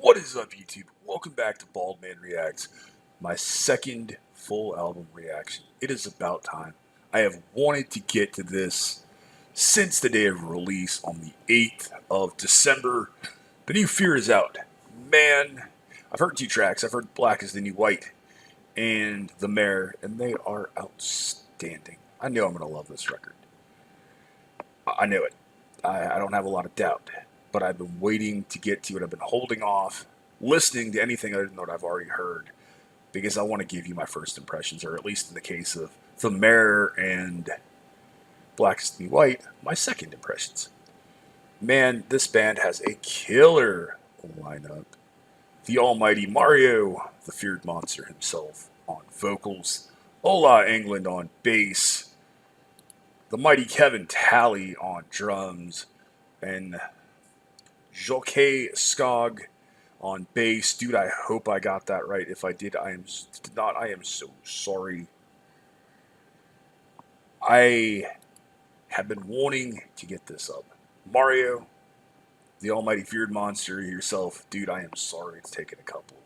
What is up, YouTube? Welcome back to Baldman Reacts, my second full album reaction. It is about time. I have wanted to get to this since the day of release on the 8th of December. The new Fear is out. Man, I've heard two tracks. I've heard Black is the New White and The Mayor, and they are outstanding. I know I'm going to love this record. I know it. I don't have a lot of doubt. But I've been waiting to get to it. I've been holding off listening to anything other than what I've already heard because I want to give you my first impressions, or at least in the case of The Mayor and Black is the New White, my second impressions. Man, this band has a killer lineup. The almighty Mario, the feared monster himself, on vocals. Ola England on bass. The mighty Kevin Talley on drums. And Jockey Skog on bass. Dude, I hope I got that right. If I did not, I am so sorry. I have been wanting to get this up. Mario, the almighty feared monster yourself. Dude, I am sorry it's taken a couple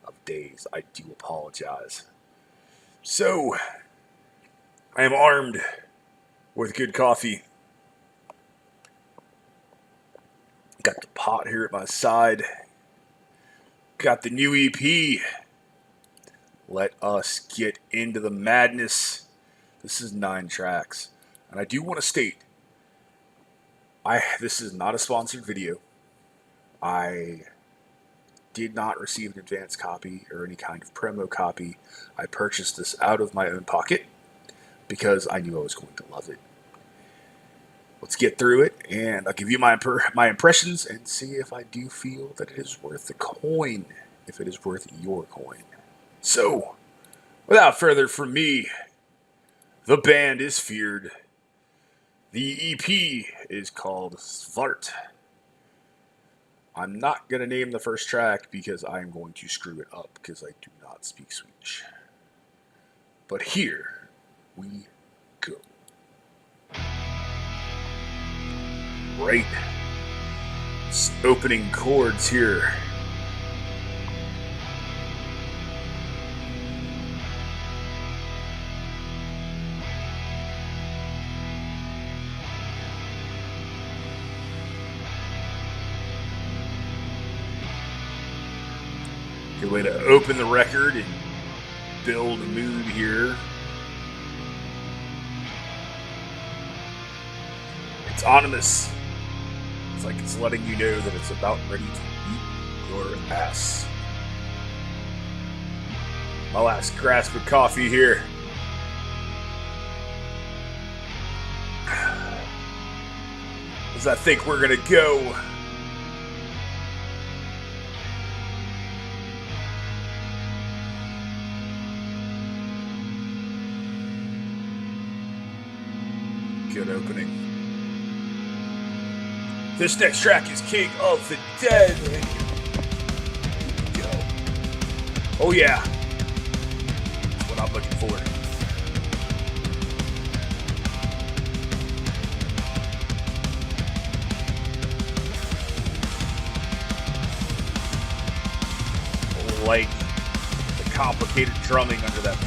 of days. I do apologize. So, I am armed with good coffee. Got the pot here at my side. Got the new EP. Let us get into the madness. This is 9 tracks. And I do want to state, this is not a sponsored video. I did not receive an advance copy or any kind of promo copy. I purchased this out of my own pocket because I knew I was going to love it. Let's get through it, and I'll give you my impressions and see if I do feel that it is worth the coin, if it is worth your coin. So, without further from me, the band is Feared. The EP is called Svart. I'm not going to name the first track because I'm going to screw it up because I do not speak Swedish. But here we go. Right, opening chords here. Good way to open the record and build a mood here. It's ominous. It's like it's letting you know that it's about ready to eat your ass. My last grasp of coffee here. As I think we're gonna go. Good opening. This next track is King of the Dead. Go. Oh yeah. That's what I'm looking for. Like the complicated drumming under that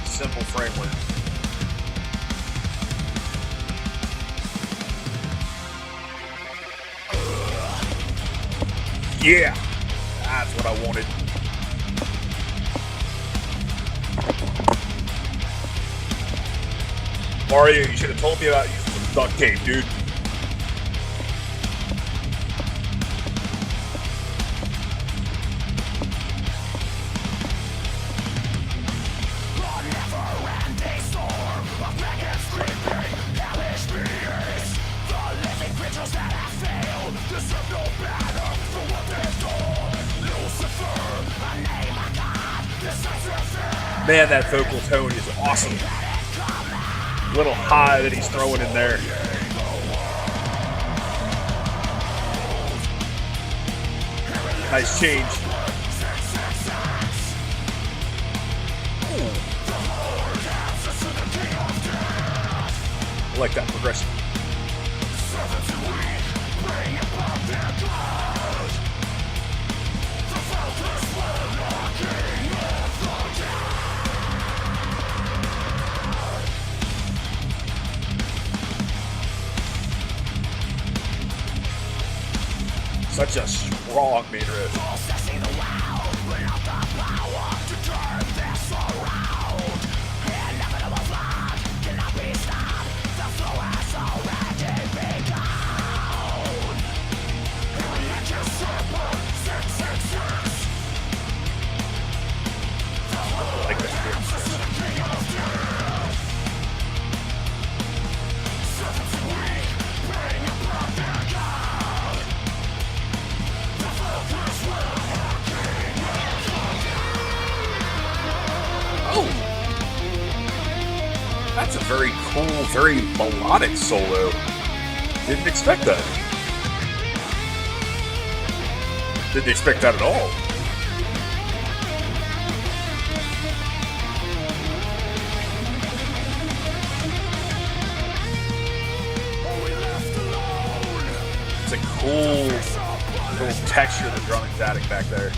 simple framework. Yeah, that's what I wanted. Mario, you should have told me about using some duct tape, dude. Man, that vocal tone is awesome. Little high that he's throwing in there. Nice change. I like that progression. such a strong main riff. That's a very cool, very melodic solo. Didn't expect that. Didn't expect that at all. It's a cool little texture the drumming's adding back there.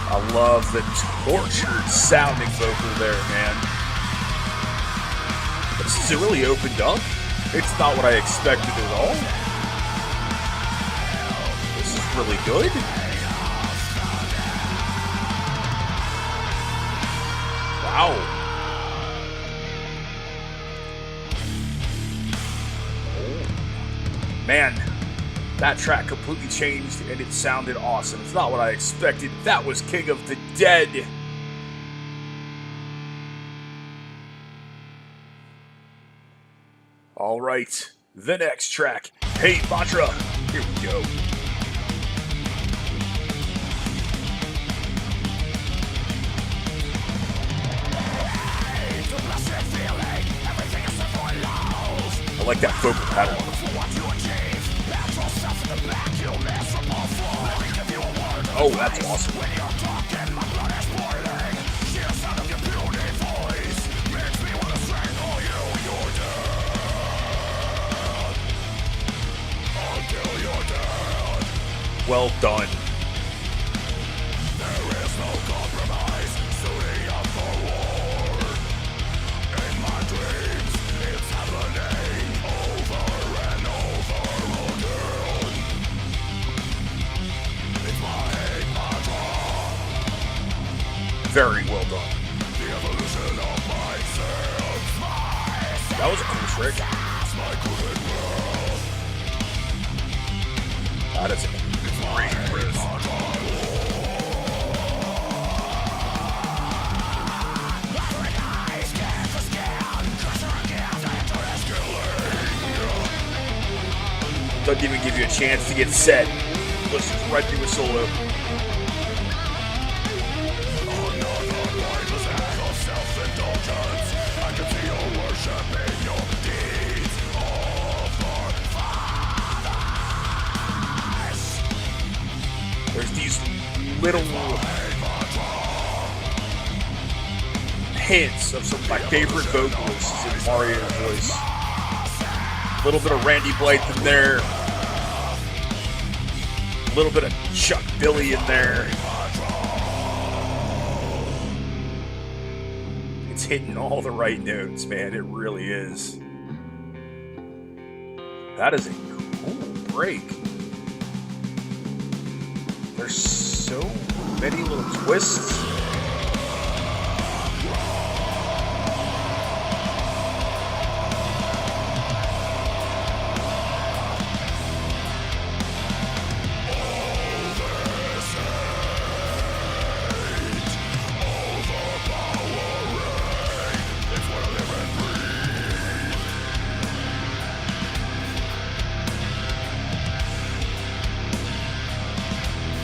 I love the tortured sounding vocal there, man. This is a really opened up. It's not what I expected at all. This is really good. Wow. Man. That track completely changed and it sounded awesome. It's not what I expected. That was King of the Dead. All right, the next track, Hate Mantra. Here we go. I like that vocal pattern. Oh, that's awesome. Well done. There is no compromise, suiting up for war. In my dreams, it's happening over and over again. It's my hate mantra. Very well done. The evolution of myself. That was a cool trick. That is a great riff. Doesn't even give you a chance to get set. Listens right through a solo. There's these little hints of some of my favorite vocalists in Mario's voice. A little bit of Randy Blythe in there. A little bit of Chuck Billy in there. It's hitting all the right notes, man. It really is. That is a cool break. There's so many little twists.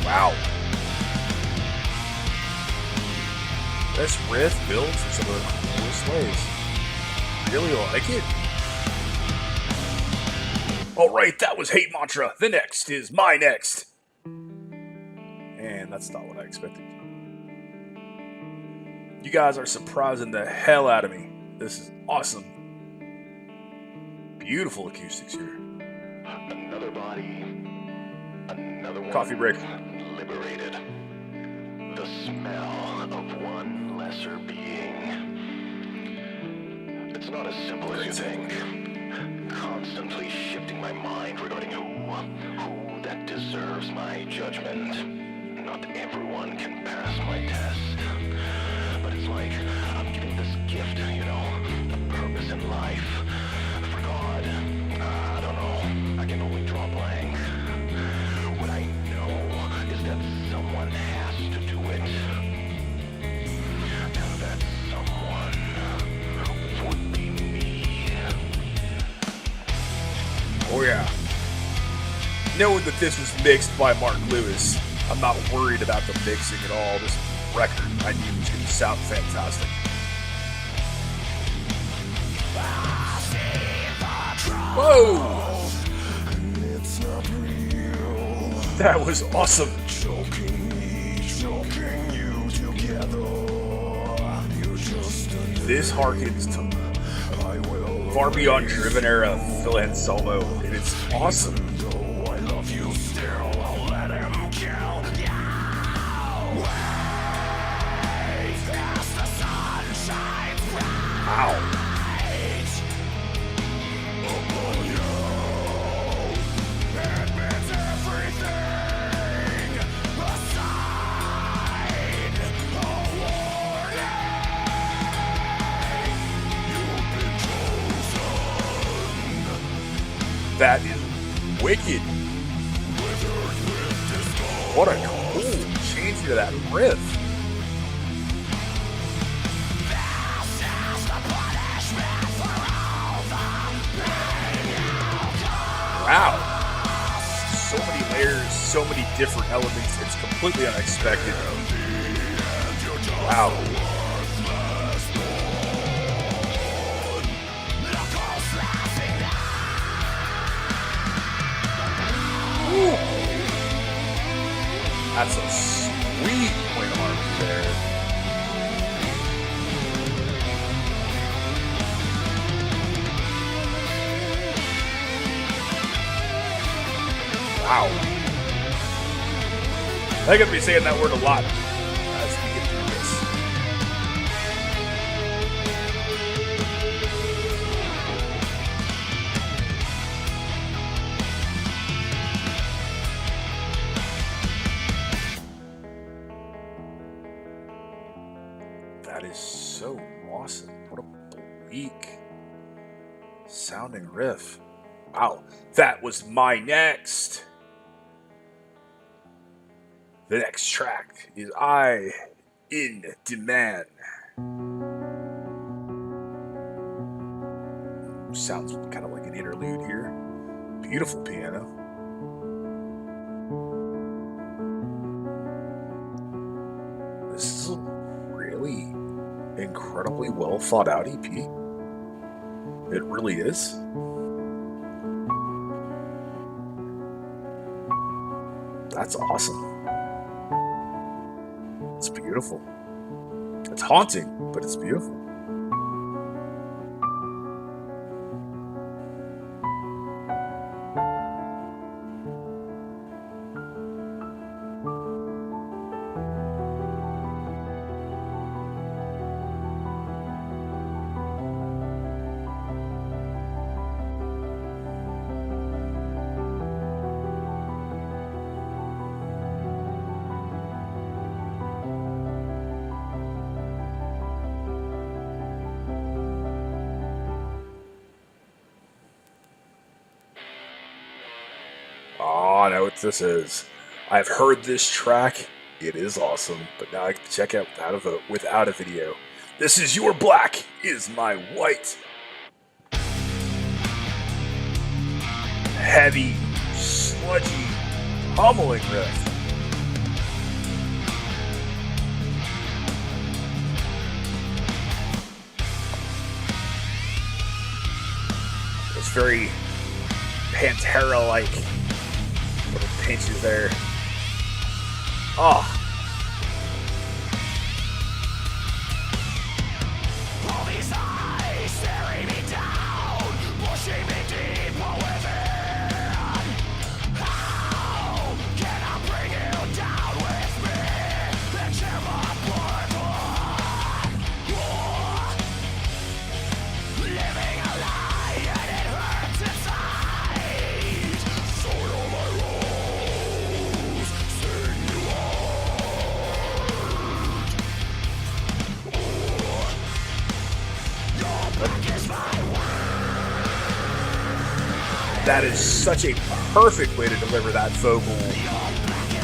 Wow. This riff builds in some of the coolest ways. Really like it. Alright, that was Hate Mantra. The next is my next. And that's not what I expected. You guys are surprising the hell out of me. This is awesome. Beautiful acoustics here. Another body. Coffee break. Liberated. The smell of one lesser being. It's not as simple as you think. Constantly shifting my mind regarding who that deserves my judgment. Not everyone can pass my test. But it's like I'm giving this gift, a purpose in life. For God, I don't know. I can only draw blank. What I know is that someone has to do it. And that someone would be me. Oh yeah. Knowing that this was mixed by Martin Lewis, I'm not worried about the mixing at all. This record, I knew was going to sound fantastic. Whoa! That was awesome. This harkens to Far Beyond Driven era Phil Anselmo, and it's awesome. Wow. That is wicked. What a cool change to that riff. Wow. So many layers, so many different elements. It's completely unexpected. Wow. Ooh. That's a sweet point of harmony there. Wow. I'm going to be saying that word a lot as we get through this. That is so awesome. What a bleak sounding riff. Wow. That was my next. The next track is I in Demand. Sounds kind of like an interlude here. Beautiful piano. This is a really incredibly well thought out EP. It really is. That's awesome. It's beautiful. It's haunting, but it's beautiful. Oh, I know what this is. I've heard this track. It is awesome, but now I can check out without a video. This is Your Black Is My White. Heavy, sludgy, pummeling riff. It's very Pantera-like. Little pinches there. Oh. All these eyes staring me down, pushing me deeper within. How That is such a perfect way to deliver that vocal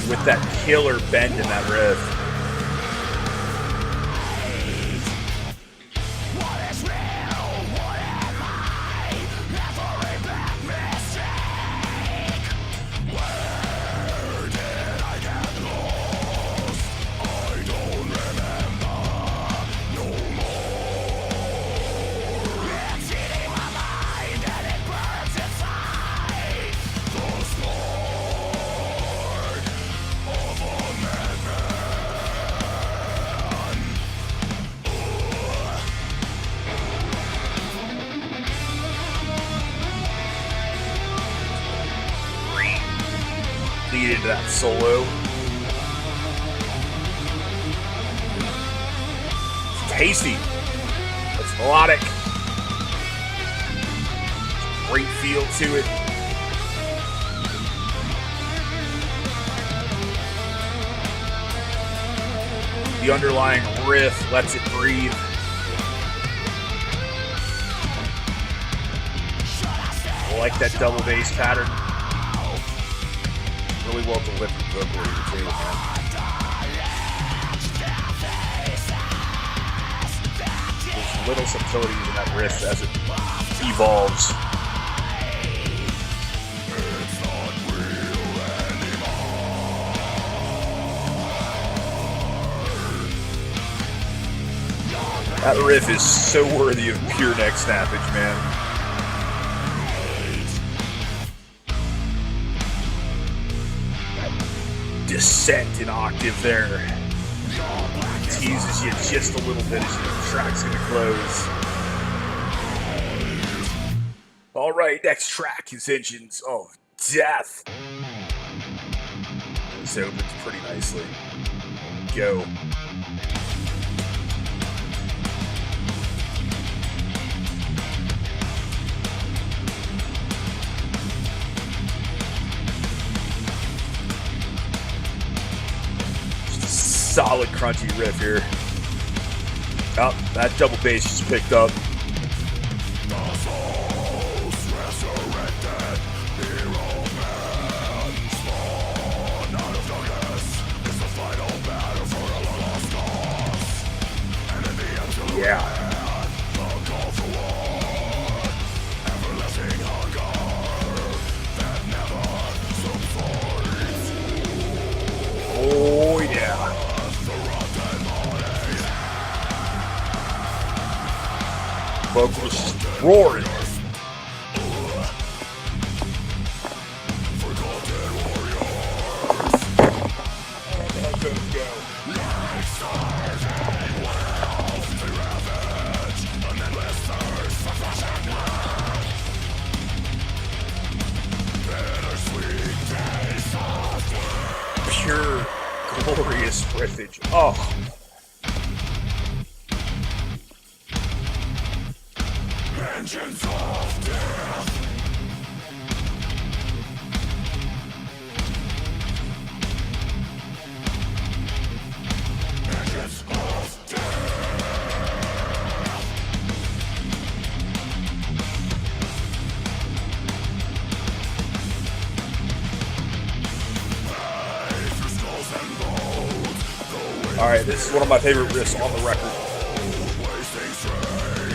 with that killer bend in that riff. Lead into that solo. It's tasty. It's melodic. Great feel to it. The underlying riff lets it breathe. I like that double bass pattern. Really well delivered vocally too, man. There's little subtleties in that riff as it evolves. That riff is so worthy of pure neck snappage, man. Descent in octave there teases you just a little bit as the track's gonna close. Alright, next track is Engines of Death. This opens pretty nicely. Go. Solid crunchy riff here. Oh, that double bass just picked up. Yeah. Oh yeah. Vocals roaring. Pure, glorious riffage. Oh. Engines of Death. Engines of Death. Alright, this is one of my favorite riffs on the record.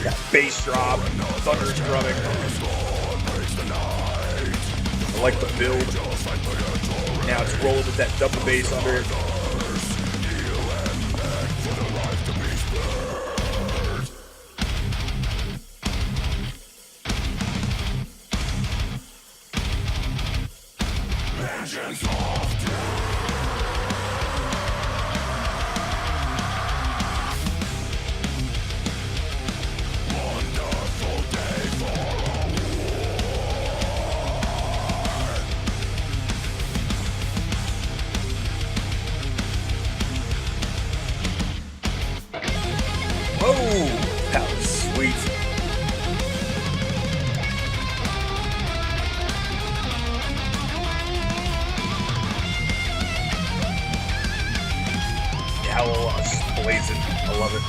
That bass drop, thunderous drumming. I like the build. Now it's rolling with that double bass under it. Oh, that was sweet. Yeah, just blazing. I love it.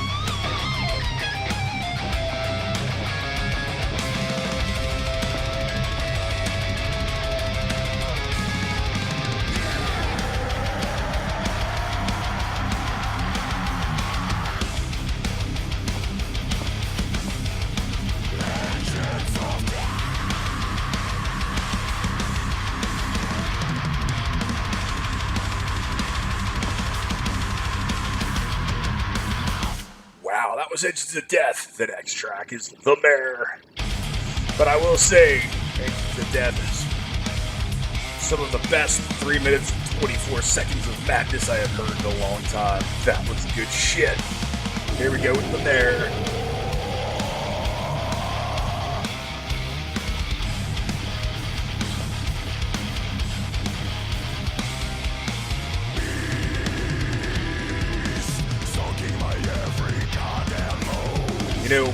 was Engines to Death. The next track is The Mayor. But I will say, Engines to Death is some of the best 3 minutes and 24 seconds of madness I have heard in a long time. That was good shit. Here we go with The Mayor. You know,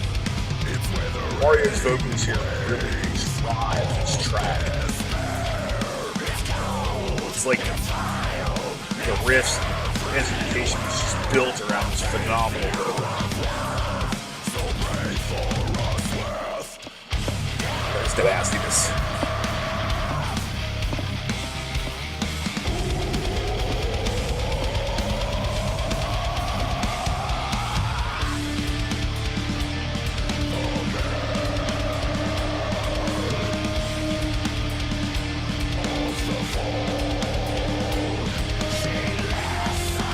Mario's vocals here really drive this track. It's like the riffs and instrumentation is just built around this phenomenal vocal. There's the nastiness.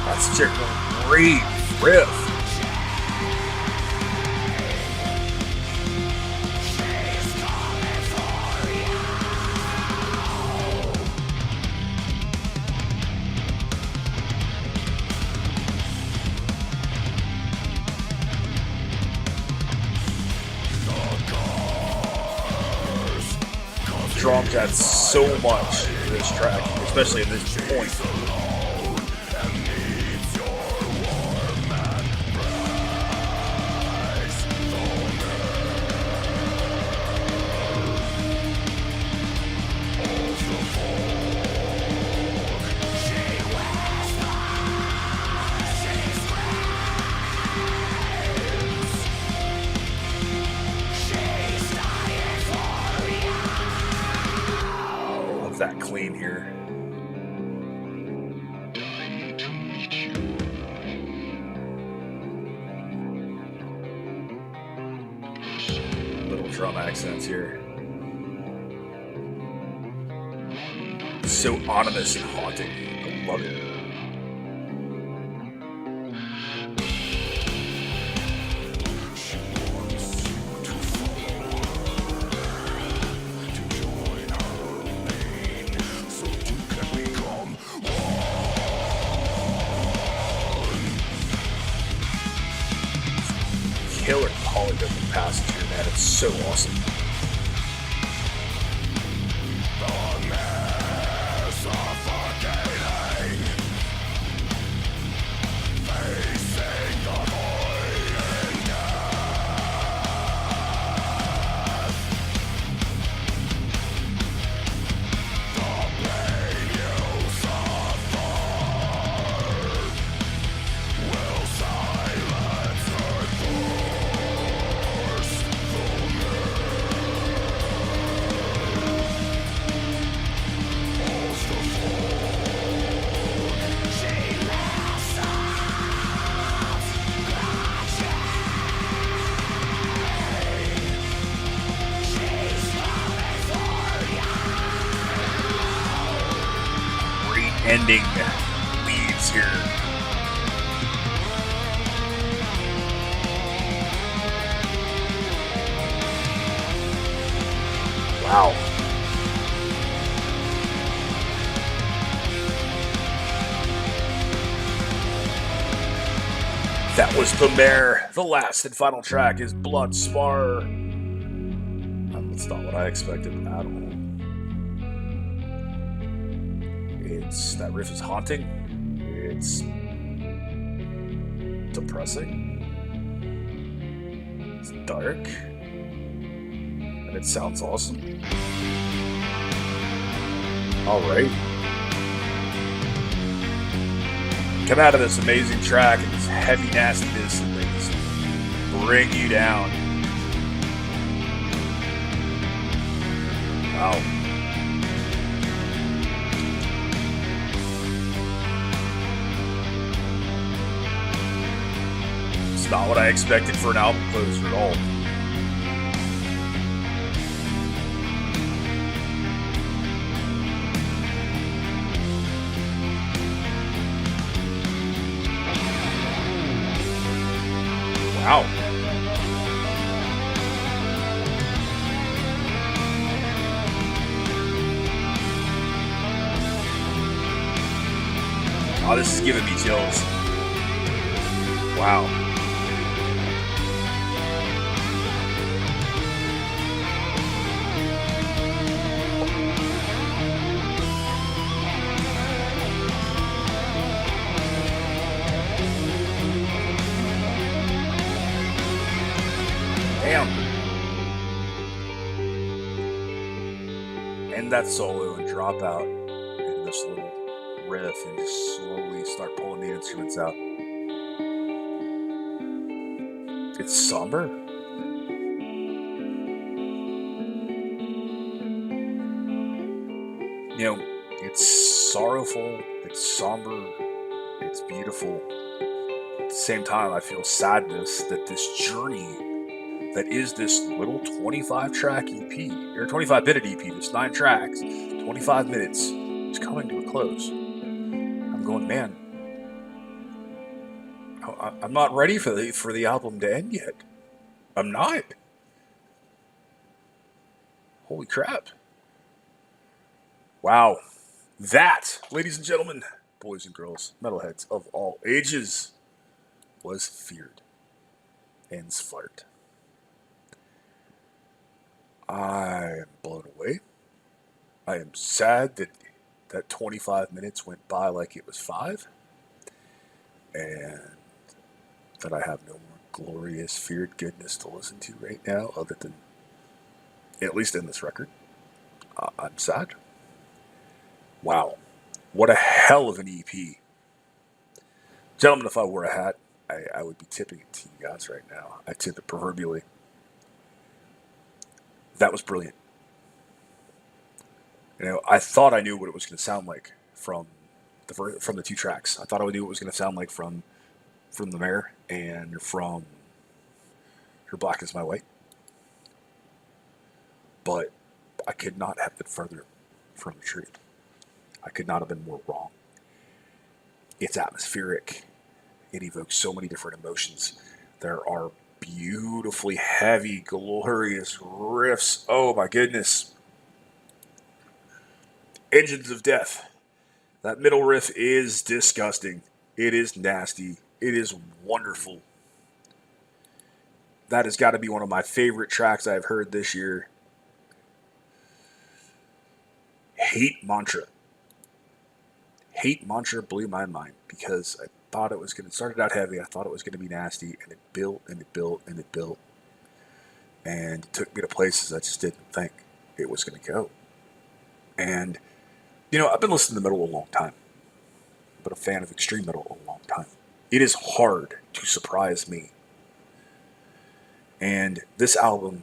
That's such a great riff. Drums add so much to this track, especially at this point. That clean here. Little drum accents here. So ominous and haunting. I love it. Killer polygonal passage here, man. It's so awesome. Ending leads here. Wow. That was The Mayor. The last and final track is Blood Spar. That's not what I expected at all. That riff is haunting. It's depressing. It's dark. And it sounds awesome. Alright. Come out of this amazing track and this heavy nastiness and they just bring you down. Wow. Not what I expected for an album closer at all. Wow. Oh, this is giving me chills. Wow. Damn. End that solo and drop out in this little riff and just slowly start pulling the instruments out. It's somber. You know, it's sorrowful, it's somber, it's beautiful. At the same time, I feel sadness that this journey that is this little 25 track EP, or 25 minute EP, this 9 tracks, 25 minutes, is coming to a close. I'm going, man, I'm not ready for the album to end yet. I'm not. Holy crap. Wow. That, ladies and gentlemen, boys and girls, metalheads of all ages, was Feared and Svart. I am blown away. I am sad that 25 minutes went by like it was 5, and that I have no more glorious Feared goodness to listen to right now, other than, at least in this record. I'm sad. Wow. What a hell of an EP. Gentlemen, if I wore a hat, I would be tipping it to you guys right now. I tip it proverbially. That was brilliant. You know, I thought I knew what it was going to sound like from the 2 tracks. I thought I knew what it was going to sound like from The Mayor and from Your Black Is My White. But I could not have been further from the truth. I could not have been more wrong. It's atmospheric. It evokes so many different emotions. There are beautifully heavy, glorious riffs. Oh my goodness. Engines of Death. That middle riff is disgusting. It is nasty. It is wonderful. That has got to be one of my favorite tracks I've heard this year. Hate Mantra. Hate Mantra blew my mind because I thought it was going to, started out heavy. I thought it was going to be nasty, and it built and it built and it built. And it took me to places I just didn't think it was going to go. And, you know, I've been listening to metal a long time. I've been a fan of extreme metal a long time. It is hard to surprise me. And this album,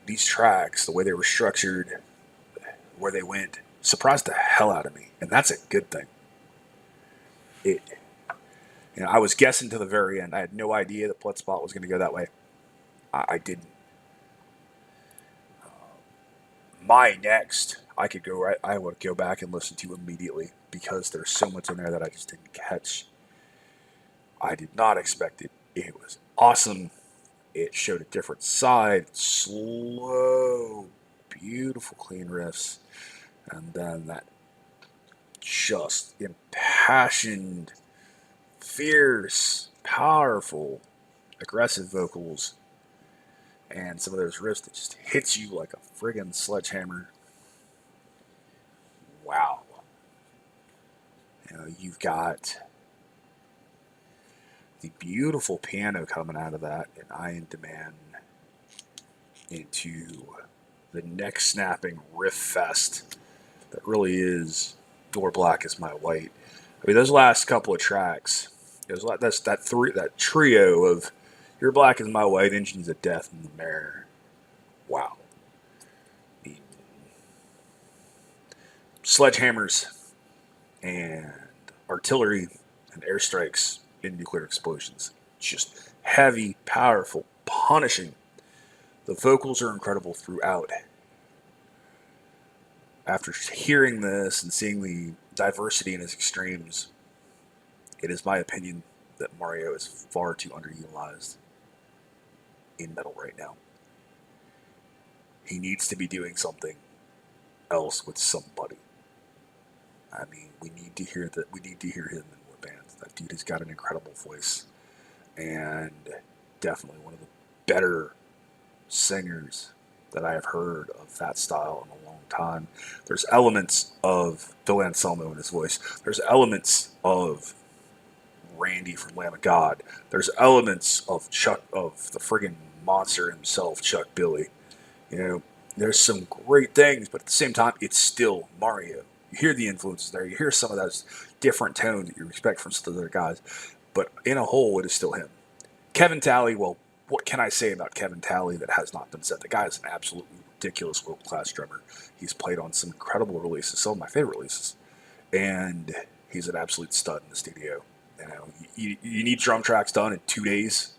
these tracks, the way they were structured, where they went, surprised the hell out of me. And that's a good thing. I was guessing to the very end. I had no idea that Bloodspot was going to go that way. I didn't. My next, I would go back and listen to immediately because there's so much in there that I just didn't catch. I did not expect it. It was awesome. It showed a different side. Slow, beautiful, clean riffs. And then that just impassioned, fierce, powerful, aggressive vocals. And some of those riffs that just hits you like a friggin' sledgehammer. Wow. You know, you've got the beautiful piano coming out of that in I Am Demand into the neck snapping riff fest that really is Your Black Is My White. I mean, those last couple of tracks, that trio of Your Black Is My White, Engines of Death, and The Mayor. Wow. I mean, sledgehammers and artillery and airstrikes in nuclear explosions. Just heavy, powerful, punishing. The vocals are incredible throughout. After hearing this and seeing the diversity in its extremes, it is my opinion that Mario is far too underutilized. in metal right now. He needs to be doing something else with somebody. I mean, we need to hear that. We need to hear him in more bands. That dude has got an incredible voice, and definitely one of the better singers that I have heard of that style in a long time. There's elements of Phil Anselmo in his voice. There's elements of Randy from Lamb of God. There's elements of Chuck, of the friggin' monster himself, Chuck Billy. You know, there's some great things, but at the same time, it's still Mario. You hear the influences there. You hear some of those different tones that you expect from some other guys, but in a whole, it is still him. Kevin Talley, well, what can I say about Kevin Talley that has not been said? The guy is an absolutely ridiculous world-class drummer. He's played on some incredible releases, some of my favorite releases, and he's an absolute stud in the studio. You know, you need drum tracks done in 2 days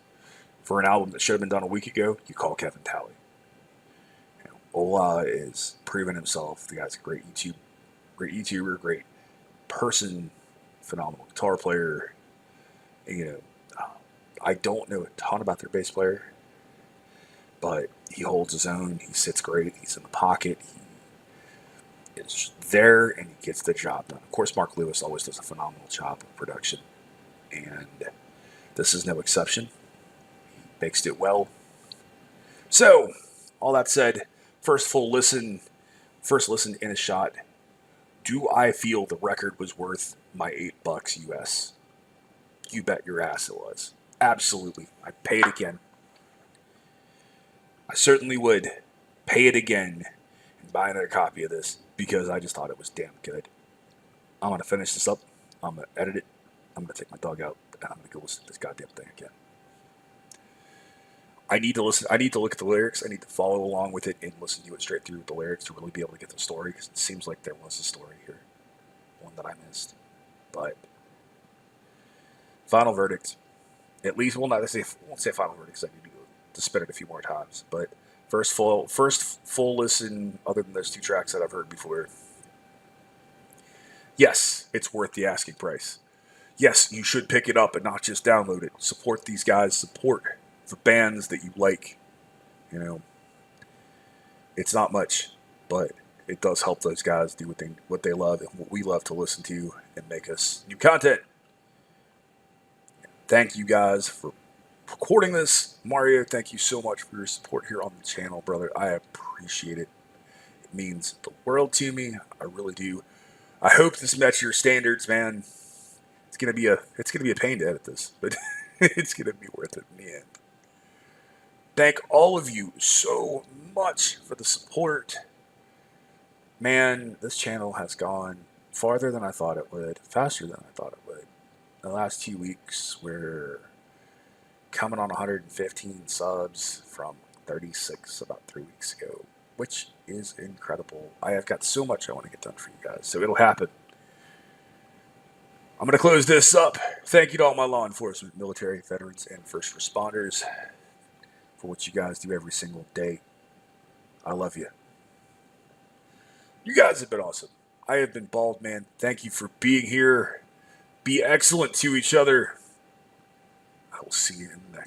for an album that should have been done a week ago. You call Kevin Talley. You know, Ola is proving himself. The guy's a great YouTuber, great person, phenomenal guitar player. You know, I don't know a ton about their bass player, but he holds his own. He sits great. He's in the pocket. He is there, and he gets the job done. Of course, Mark Lewis always does a phenomenal job of production, and this is no exception. He mixed it well. So, all that said, first listen in a shot. Do I feel the record was worth my $8 US? You bet your ass it was. Absolutely. I pay it again. I certainly would pay it again and buy another copy of this because I just thought it was damn good. I'm going to finish this up. I'm going to edit it. I'm going to take my dog out, and I'm going to go listen to this goddamn thing again. I need to listen. I need to look at the lyrics. I need to follow along with it and listen to it straight through with the lyrics to really be able to get the story, because it seems like there was a story here. One that I missed. But final verdict. At least, well, not I won't say final verdict because I need to spin it a few more times. But first full listen, other than those two tracks that I've heard before. Yes, it's worth the asking price. Yes, you should pick it up and not just download it. Support these guys. Support the bands that you like. You know, it's not much, but it does help those guys do what they love and what we love to listen to and make us new content. Thank you guys for recording this. Mario, thank you so much for your support here on the channel, brother. I appreciate it. It means the world to me. I really do. I hope this met your standards, man. It's gonna be a pain to edit this, but it's gonna be worth it in the end. Thank all of you so much for the support. Man, this channel has gone farther than I thought it would, faster than I thought it would. In the last 2 weeks, we're coming on 115 subs from 36 about 3 weeks ago, which is incredible. I have got so much I want to get done for you guys, so it'll happen. I'm going to close this up. Thank you to all my law enforcement, military, veterans, and first responders for what you guys do every single day. I love you. You guys have been awesome. I have been Baldman. Thank you for being here. Be excellent to each other. I will see you in the next one.